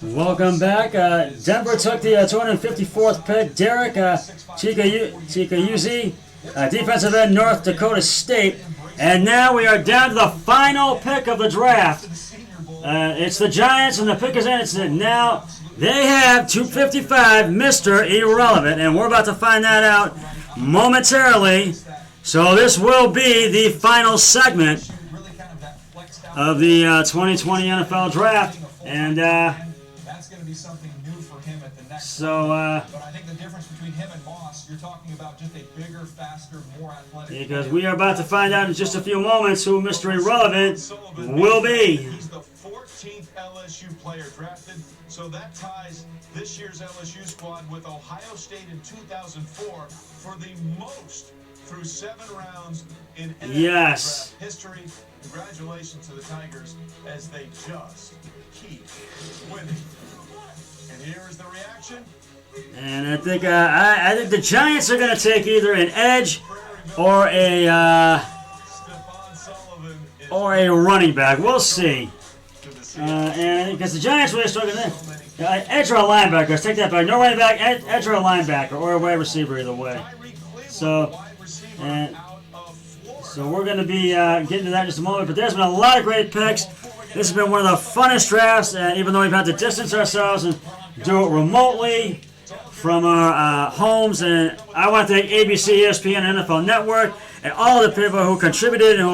Welcome back. Denver took the 254th pick. Derek Chikauzi, defensive end, North Dakota State. And now we are down to the final pick of the draft. It's the Giants, and the pick is in. Now they have 255, Mr. Irrelevant, and we're about to find that out momentarily. So this will be the final segment of the 2020 NFL Draft, and that's going to be something new for him at the next. So, but I think the difference between him and Moss, you're talking about just a bigger, faster, more athletic. Because we are about to find out in just a few moments who Mr. Irrelevant will be. He's the 14th LSU player drafted, so that ties this year's LSU squad with Ohio State in 2004 for the most through 7 rounds in NFL draft history. Congratulations to the Tigers as they just keep winning. And here is the reaction. And I think the Giants are going to take either an edge or a running back. We'll see. And because the Giants really struggling there. Edge or a linebacker. Let's take that back. No running back, edge or a linebacker, or a wide receiver either way. So we're going to be getting to that in just a moment. But there's been a lot of great picks. This has been one of the funnest drafts, even though we've had to distance ourselves and do it remotely from our homes. And I want to thank ABC, ESPN, and NFL Network, and all the people who contributed and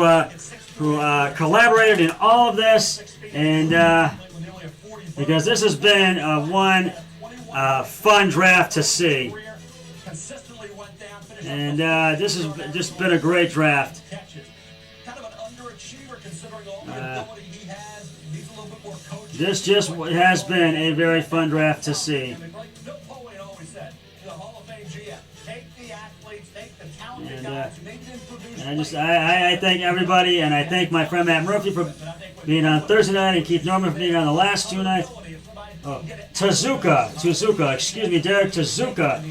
who collaborated in all of this. And because this has been one fun draft to see. And this has just been a great draft. This just has been a very fun draft to see. And I thank everybody, and I thank my friend Matt Murphy for being on Thursday night, and Keith Norman for being on the last 2 nights. Oh, Tezuka, excuse me, Derek Tezuka.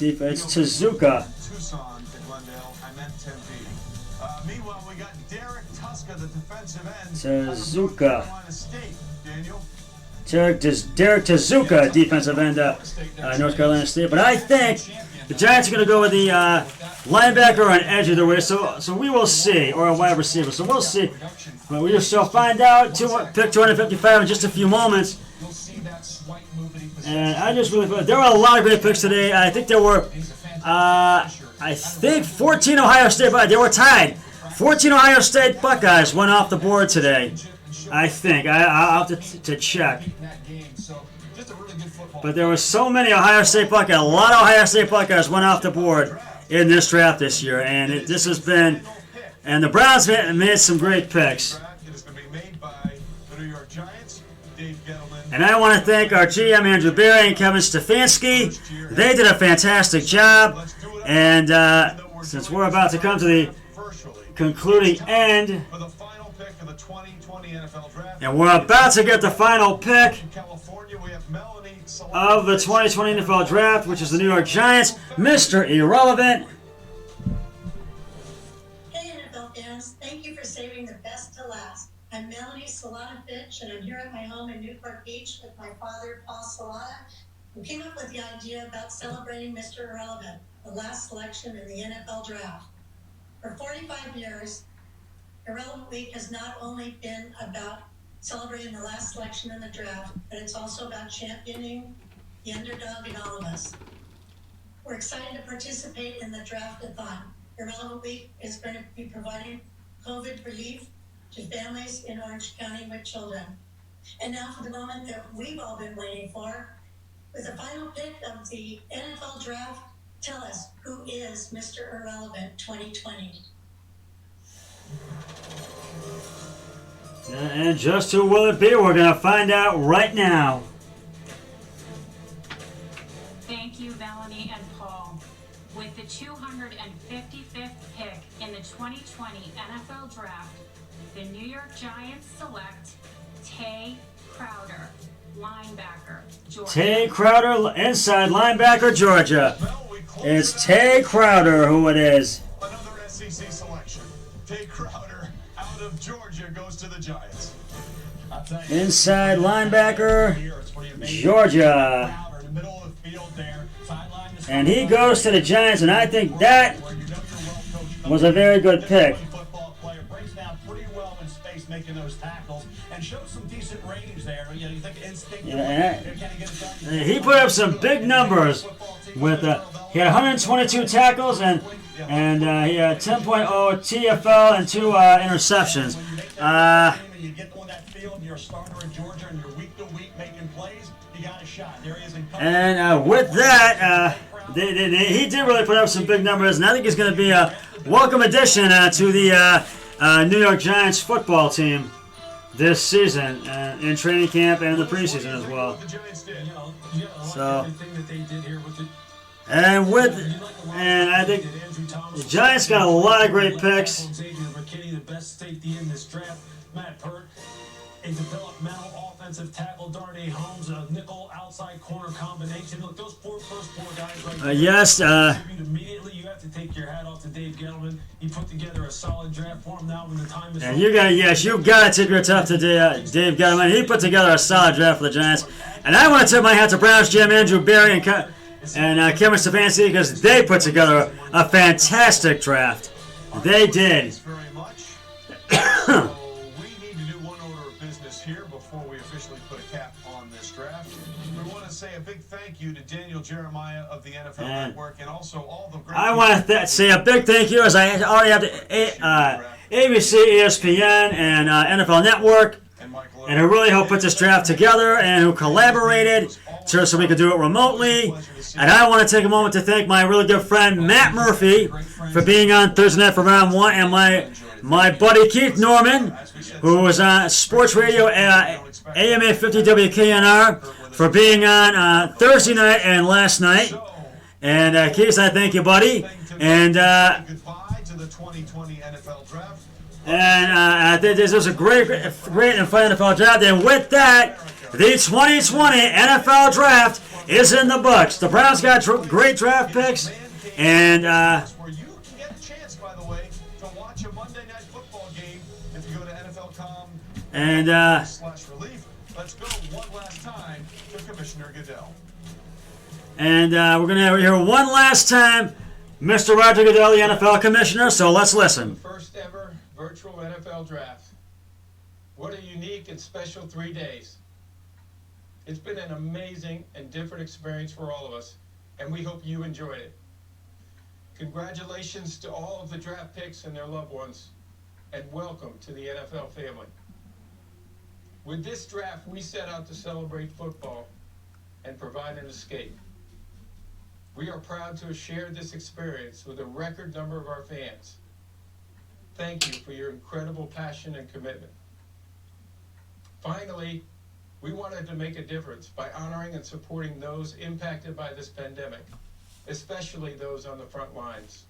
It's Tezuka. Tucson to Glendale. I meant Tempe. Meanwhile, we got Derek Tuska, the defensive end. Tezuka. Daniel. Derek Tezuka, defensive end, North Carolina State. But I think the Giants are going to go with the linebacker or an edge either way. So we will see, or a wide receiver. So we'll see. But we shall find out. Pick 255 in just a few moments. And I just really feel there were a lot of great picks today. I think there were, 14 Ohio State, but they were tied. 14 Ohio State Buckeyes went off the board today. I think. I'll have to check. But there were so many Ohio State Buckeyes. A lot of Ohio State Buckeyes went off the board in this draft this year. And this has been, and the Browns made some great picks. And I want to thank our GM, Andrew Berry, and Kevin Stefanski. They did a fantastic job. And since we're about to come to the concluding end, and we're about to get the final pick of the 2020 NFL Draft, which is the New York Giants, Mr. Irrelevant. Hey, NFL fans. Thank you for saving the best to last. I'm Melanie Solana Fitch, and I'm here at my home in Newport Beach with my father, Paul Solana, who came up with the idea about celebrating Mr. Irrelevant, the last selection in the NFL Draft. For 45 years, Irrelevant Week has not only been about celebrating the last selection in the draft, but it's also about championing the underdog in all of us. We're excited to participate in the draft-a-thon. Irrelevant Week is going to be providing COVID relief to families in Orange County with children. And now for the moment that we've all been waiting for. With the final pick of the NFL Draft, tell us, who is Mr. Irrelevant 2020? And just who will it be? We're going to find out right now. Thank you, Melanie and Paul. With the 255th pick in the 2020 NFL Draft, the New York Giants select Tay Crowder, linebacker, Georgia. Tay Crowder, inside linebacker, Georgia. It's Tay Crowder who it is. Another SEC selection. Tay Crowder out of Georgia goes to the Giants. inside linebacker, Georgia. And he goes to the Giants, and I think that was a very good pick. Making those tackles and shows some decent range there. You know, you think he put up some big numbers with he had 122 tackles and he had 10.0 TFL and 2 interceptions. You get on that field and you're a starter in Georgia and you're week to week making plays, you got a shot. There he is in and with that, he did really put up some big numbers, and I think he's going to be a welcome addition to the New York Giants football team this season in training camp and in the preseason as well. So, and I think the Giants got a lot of great picks. The best safety in this draft, Matt Pert, a developmental offensive tackle, Darnay Holmes, a nickel outside corner combination. Look, those first four guys right there. Yes. Immediately, you have to take your hat off to Dave Gettleman. He put together a solid draft for him. Now, when the time is and you got to tip your top to Dave Gettleman. He put together a solid draft for the Giants, and I want to tip my hat to Browns GM Andrew Berry and Kevin Stefanski because they put together a fantastic draft. They did. Say a big thank you to Daniel Jeremiah of the NFL Network and also all the great I want to say a big thank you as I already have to ABC, ESPN, and NFL Network, and who really helped put this draft together and who collaborated so we could do it remotely. And I want to take a moment to thank my really good friend Matt Murphy for being on Thursday Night for Round 1, and my buddy Keith Norman, who was on Sports Radio AMA 50 WKNR, for being on Thursday night and last night. And Keith, I thank you, buddy. And goodbye to the 2020 NFL Draft. And I think this was a great and fun NFL draft. And with that, the 2020 NFL Draft is in the books. The Browns got great draft picks, and where you can get a chance, by the way, to watch a Monday Night Football game if you go to NFL.com/relief. Let's go one last time to Commissioner Goodell. And we're going to hear one last time Mr. Roger Goodell, the NFL Commissioner, so let's listen. First ever virtual NFL Draft. What a unique and special 3 days. It's been an amazing and different experience for all of us, and we hope you enjoyed it. Congratulations to all of the draft picks and their loved ones, and welcome to the NFL family. With this draft, we set out to celebrate football and provide an escape. We are proud to have shared this experience with a record number of our fans. Thank you for your incredible passion and commitment. Finally, we wanted to make a difference by honoring and supporting those impacted by this pandemic, especially those on the front lines.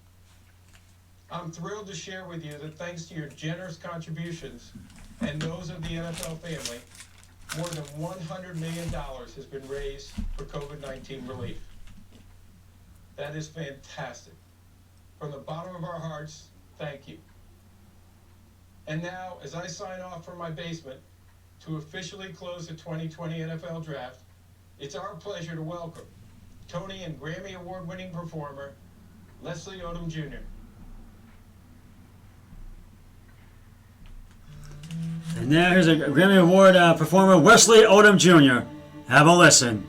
I'm thrilled to share with you that thanks to your generous contributions and those of the NFL family, more than $100 million has been raised for COVID-19 relief. That is fantastic. From the bottom of our hearts, thank you. And now, as I sign off from my basement to officially close the 2020 NFL Draft, it's our pleasure to welcome Tony and Grammy Award-winning performer, Leslie Odom Jr. And now here's a Grammy Award performer, Wesley Odom Jr. Have a listen.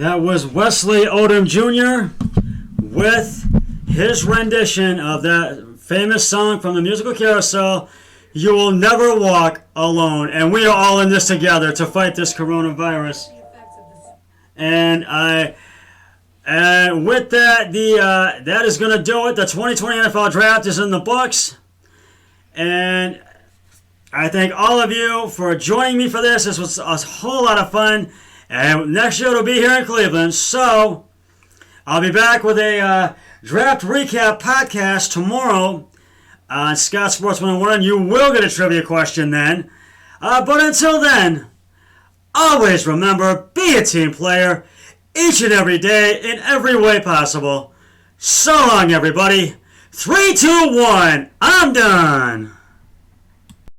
That was Wesley Odom Jr. with his rendition of that famous song from the musical Carousel, "You Will Never Walk Alone." And we are all in this together to fight this coronavirus. And with that, that is going to do it. The 2020 NFL Draft is in the books. And I thank all of you for joining me for this. This was a whole lot of fun. And next year it'll be here in Cleveland. So I'll be back with a draft recap podcast tomorrow on Scott Sports 101. You will get a trivia question then. But until then, always remember, be a team player each and every day in every way possible. So long, everybody. 3, 2, 1. I'm done.